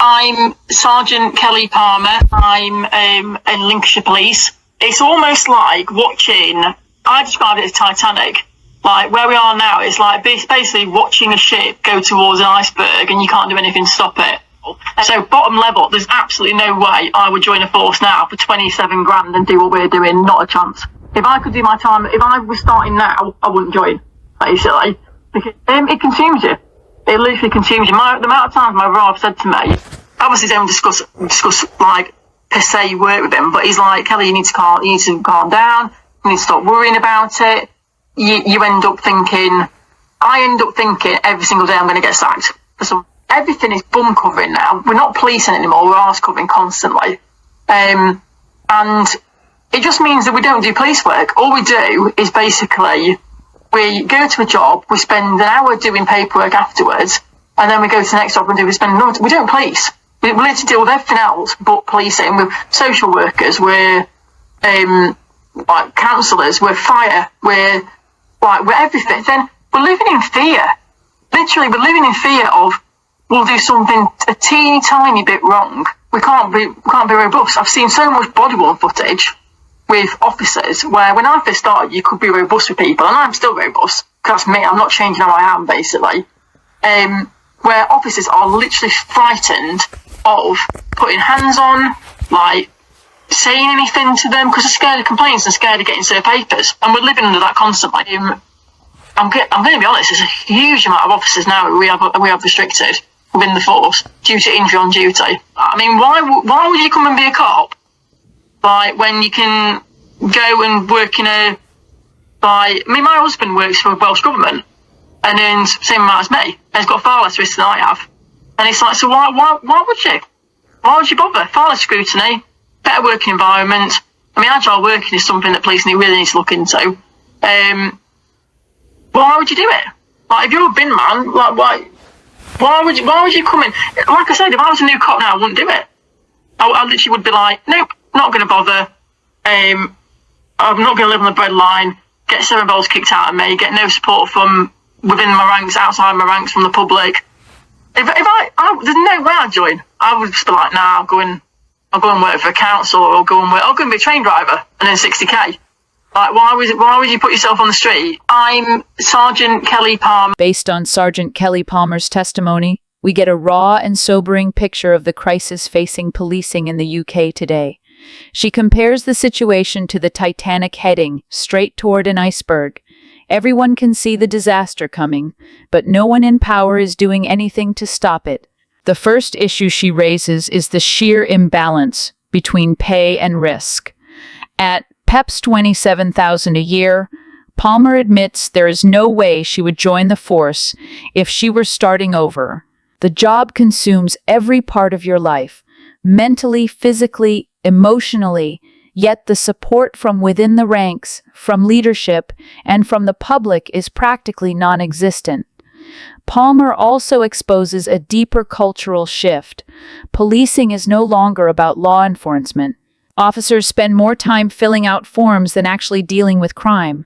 I'm Sergeant Kelly Palmer. I'm in Lincolnshire Police. It's almost like watching, I describe it as Titanic. Like where we are now, it's like basically watching a ship go towards an iceberg and you can't do anything to stop it. So bottom level, there's absolutely no way I would join a force now for 27 grand and do what we're doing. Not a chance. If I could do my time, if I was starting now, I wouldn't join, basically. Because it consumes you. It literally consumes you. The amount of times my brother have said to me, obviously don't discuss like per se work with him, but he's like, Kelly, you need to calm down. You need to stop worrying about it. You end up thinking, I end up thinking every single day I'm going to get sacked. Everything is bum covering now. We're not policing anymore. We're arse covering constantly. And it just means that we don't do police work. All we do is basically we go to a job, we spend an hour doing paperwork afterwards, and then we go to the next job and we spend another. We don't police. We literally deal with everything else but policing. We're social workers, we're like counsellors, we're fire, we're everything. Then we're living in fear. Literally, we're living in fear of we'll do something a teeny tiny bit wrong. We can't be robust. I've seen so much body-worn footage with officers where when I first started you could be robust with people, and I'm still robust because that's me, I'm not changing how I am basically, where officers are literally frightened of putting hands on, like saying anything to them because they're scared of complaints and scared of getting served papers, and we're living under that constantly. I'm going to be honest, there's a huge amount of officers now we have restricted within the force due to injury on duty. I mean, why would you come and be a cop? Like when you can go and work in my husband works for the Welsh government and earns the same amount as me, and he's got far less risk than I have. And it's like, so why would you? Why would you bother? Far less scrutiny, better working environment. I mean, agile working is something that police really need to look into. Why would you do it? Like, if you're a bin man, like, why would you come in? Like I said, if I was a new cop now, I wouldn't do it. I literally would be like, nope, not going to bother. I'm not going to live on the breadline, get 7 balls kicked out of me, get no support from within my ranks, outside my ranks, from the public. If there's no way I'd join. I would just be like, nah, I'll go and work for a council, or I'll go and be a train driver and then 60k. Like, why would you put yourself on the street? I'm Sergeant Kelly Palmer. Based on Sergeant Kelly Palmer's testimony, we get a raw and sobering picture of the crisis facing policing in the UK today. She compares the situation to the Titanic heading straight toward an iceberg. Everyone can see the disaster coming, but no one in power is doing anything to stop it. The first issue she raises is the sheer imbalance between pay and risk. At PEP's $27,000 a year, Palmer admits there is no way she would join the force if she were starting over. The job consumes every part of your life, mentally, physically, emotionally, yet the support from within the ranks, from leadership, and from the public is practically non-existent. Palmer also exposes a deeper cultural shift. Policing is no longer about law enforcement. Officers spend more time filling out forms than actually dealing with crime.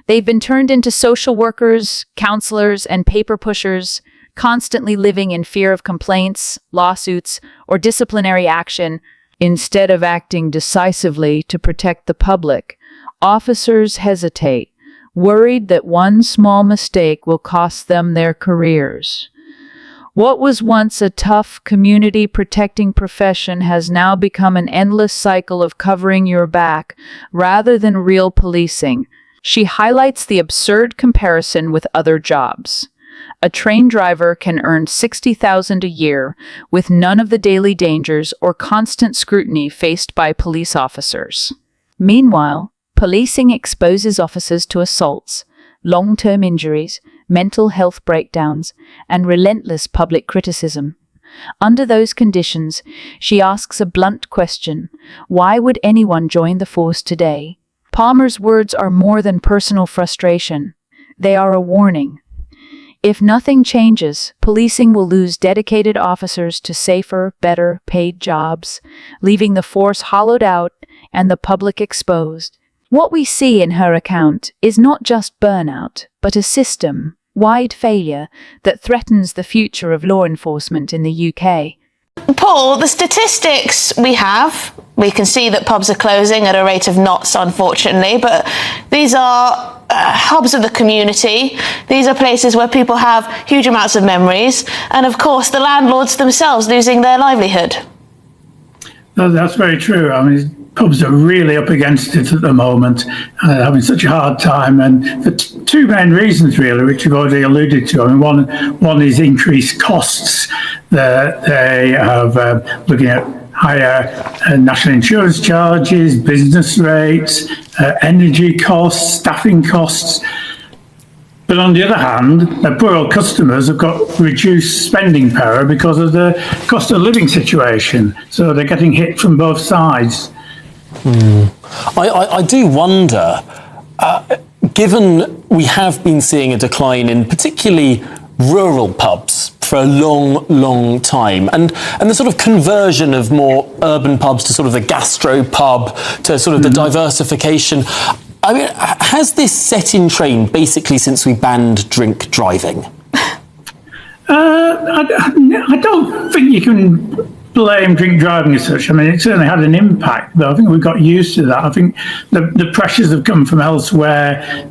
They've been turned into social workers, counselors, and paper pushers, constantly living in fear of complaints, lawsuits, or disciplinary action. Instead of acting decisively to protect the public, officers hesitate, worried that one small mistake will cost them their careers. What was once a tough, community-protecting profession has now become an endless cycle of covering your back rather than real policing. She highlights the absurd comparison with other jobs. A train driver can earn $60,000 a year with none of the daily dangers or constant scrutiny faced by police officers. Meanwhile, policing exposes officers to assaults, long-term injuries, mental health breakdowns, and relentless public criticism. Under those conditions, she asks a blunt question: why would anyone join the force today? Palmer's words are more than personal frustration. They are a warning. If nothing changes, policing will lose dedicated officers to safer, better paid jobs, leaving the force hollowed out and the public exposed. What we see in her account is not just burnout, but a system-wide failure that threatens the future of law enforcement in the UK. Paul, the statistics we can see that pubs are closing at a rate of knots, unfortunately, but these are hubs of the community. These are places where people have huge amounts of memories, and of course the landlords themselves losing their livelihood. No, that's very true. I mean, pubs are really up against it at the moment, having such a hard time, and for two main reasons really, which you've already alluded to. I mean, one is increased costs that they have, looking at higher national insurance charges, business rates, energy costs, staffing costs. But on the other hand, the poor old customers have got reduced spending power because of the cost of living situation. So they're getting hit from both sides. I do wonder, given we have been seeing a decline in particularly rural pubs for a long time, and the sort of conversion of more urban pubs to sort of the gastro pub, to sort of the diversification. I mean, has this set in train basically since we banned drink driving? I don't think you can blame drink driving as such. I mean, it certainly had an impact, but I think we got used to that. I think the pressures have come from elsewhere.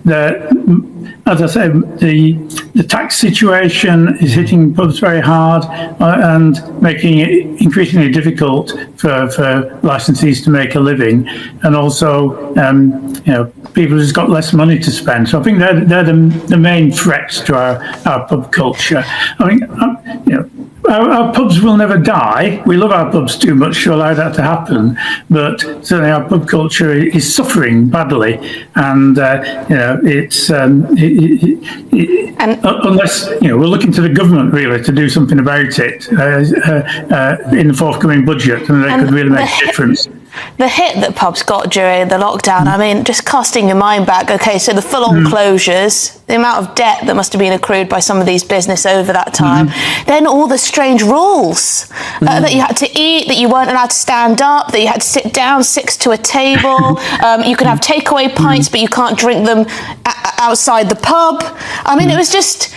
As I said, the tax situation is hitting pubs very hard and making it increasingly difficult for licensees to make a living, and also people who've got less money to spend. So I think they're the main threats to our pub culture. I mean, our pubs will never die. We love our pubs too much to allow that to happen, but certainly our pub culture is suffering badly, and unless we're looking to the government really to do something about it in the forthcoming budget, and they could really make a difference. The hit that pubs got during the lockdown, I mean, just casting your mind back, okay, so the full-on closures, the amount of debt that must have been accrued by some of these business over that time, then all the strange rules that you had to eat, that you weren't allowed to stand up, that you had to sit down 6 to a table, you could have takeaway pints, but you can't drink them outside the pub. I mean, it was just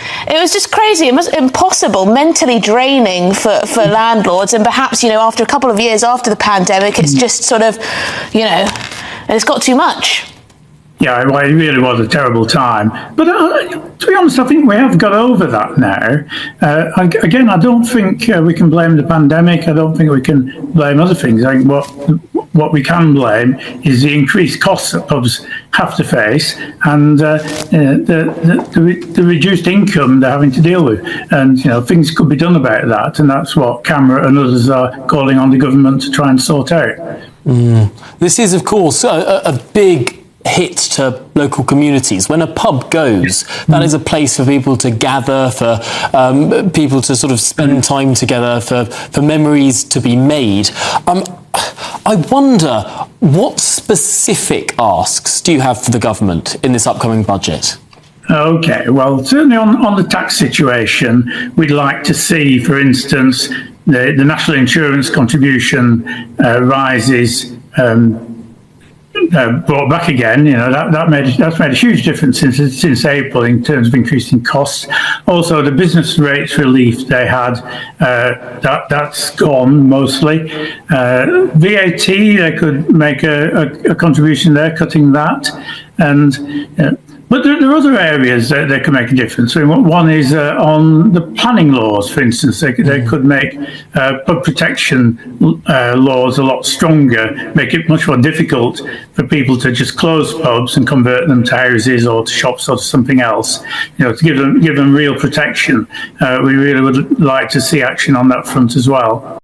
crazy. It was impossible, mentally draining for landlords, and perhaps, after a couple of years after the pandemic, it's just sort of, it's got too much. Yeah, well, it really was a terrible time. But to be honest, I think we have got over that now. Again, I don't think we can blame the pandemic. I don't think we can blame other things. I think what we can blame is the increased costs that pubs have to face, and the reduced income they're having to deal with. And things could be done about that, and that's what CAMRA and others are calling on the government to try and sort out. This is, of course, a big hit to local communities. When a pub goes, that is a place for people to gather, for people to sort of spend time together, for memories to be made. I wonder, what specific asks do you have for the government in this upcoming budget? Okay, well, certainly on the tax situation, we'd like to see, for instance, the national insurance contribution rises brought back again. That's made a huge difference since April in terms of increasing costs. Also, the business rates relief they had, that's gone mostly. VAT, they could make a contribution there, cutting that, and. But there are other areas that they can make a difference. So one is on the planning laws, for instance. They could make pub protection laws a lot stronger, make it much more difficult for people to just close pubs and convert them to houses or to shops or to something else. To give them real protection. We really would like to see action on that front as well.